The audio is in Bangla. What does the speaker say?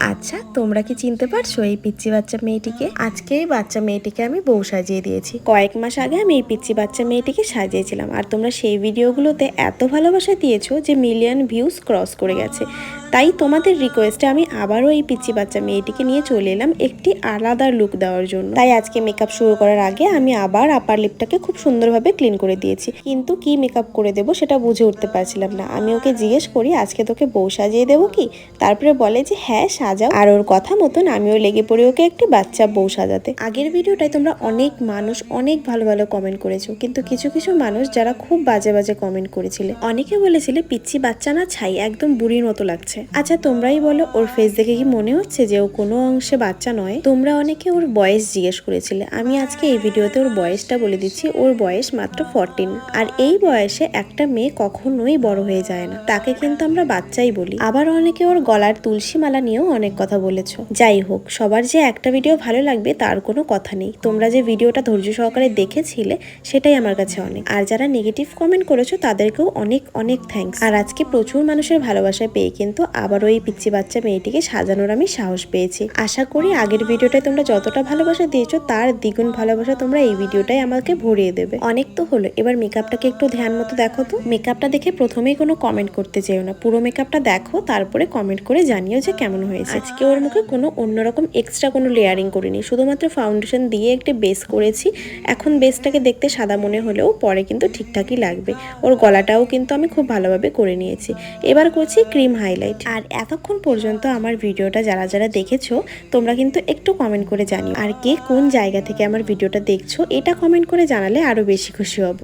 আচ্ছা, তোমরা কি চিনতে পারছো এই পিচ্চি বাচ্চা মেয়েটিকে? আজকে এই বাচ্চা মেয়েটিকে আমি বউ সাজিয়ে দিয়েছি। কয়েক মাস আগে আমি এই পিচ্চি বাচ্চা মেয়েটিকে সাজিয়েছিলাম, আর তোমরা সেই ভিডিওগুলোতে এত ভালোবাসা দিয়েছো যে মিলিয়ন ভিউজ ক্রস করে গেছে। তাই তোমাদের রিকোয়েস্টে আমি আবারও এই পিচ্চি বাচ্চা মেয়েটিকে নিয়ে চলে এলাম একটি আলাদা লুক দেওয়ার জন্য। তাই আজকে মেকআপ শুরু করার আগে আমি আবার আপার লিপটাকে খুব সুন্দরভাবে ক্লিন করে দিয়েছি, কিন্তু কি মেকআপ করে দেবো সেটা বুঝে উঠতে পারছিলাম না। আমি ওকে জিজ্ঞেস করি আজকে তোকে বউ সাজিয়ে দেবো কি, তারপরে বলে যে হ্যাঁ সাজাও, আর ওর কথা মতন আমিও লেগে পড়ি ওকে একটি বাচ্চা বউ সাজাতে। আগের ভিডিওটায় তোমরা অনেক মানুষ অনেক ভালো ভালো কমেন্ট করেছো, কিন্তু কিছু কিছু মানুষ যারা খুব বাজে বাজে কমেন্ট করেছিলে। অনেকে বলেছিলে পিচ্চি বাচ্চা না ছাই, একদম বুড়ির মতো লাগছে। আচ্ছা তোমরাই বলো, ওর ফেস দেখে কি মনে হচ্ছে যে ও কোনো অংশে বাচ্চা নয়? তোমরা অনেকে ওর বয়স জিজ্ঞেস করেছিলে। আমি আজকে এই ভিডিওতে ওর বয়সটা বলে দিচ্ছি। ওর বয়স মাত্র 14, আর এই বয়সে একটা মেয়ে কখনোই বড় হয়ে যায় না, তাকে কিন্তু আমরা বাচ্চাই বলি। আবার অনেকে ওর গলার তুলসী মালা নিয়েও অনেক কথা বলেছো। যাই হোক, সবার যে একটা ভিডিও ভালো লাগবে তার কোনো কথা নেই। তোমরা যে ভিডিওটা ধৈর্য সহকারে দেখেছিলে সেটাই আমার কাছে অনেক। আর যারা নেগেটিভ কমেন্ট করেছো তাদেরকেও অনেক অনেক থ্যাঙ্কস। আর আজকে প্রচুর মানুষের ভালোবাসা পেয়ে কিন্তু আবারও এই পিচ্চি বাচ্চা মেয়েটিকে সাজানোর আমি সাহস পেয়েছি। আশা করি আগের ভিডিওটায় তোমরা যতটা ভালোবাসা দিয়েছো তার দ্বিগুণ ভালোবাসা তোমরা এই ভিডিওটাই আমাকে ভরিয়ে দেবে। অনেক তো হলো, এবার মেকআপটাকে একটু ধ্যান মতো দেখো তো। মেকআপটা দেখে প্রথমেই কোনো কমেন্ট করতে চেও না, পুরো মেকআপটা দেখো, তারপরে কমেন্ট করে জানিও যে কেমন হয়েছে। আজকে ওর মুখে কোনো অন্যরকম এক্সট্রা কোনো লেয়ারিং করিনি, শুধুমাত্র ফাউন্ডেশন দিয়ে একটি বেস করেছি। এখন বেসটাকে দেখতে সাদা মনে হলেও পরে কিন্তু ঠিকঠাকই লাগবে। ওর গলাটাও কিন্তু আমি খুব ভালোভাবে করে নিয়েছি। এবার করছি ক্রিম হাইলাইট। আর এতক্ষণ পর্যন্ত আমার ভিডিওটা যারা যারা দেখেছো তোমরা কিন্তু একটু কমেন্ট করে জানিও, আর কে কোন জায়গা থেকে আমার ভিডিওটা দেখছো এটা কমেন্ট করে জানালে আরো বেশি খুশি হব।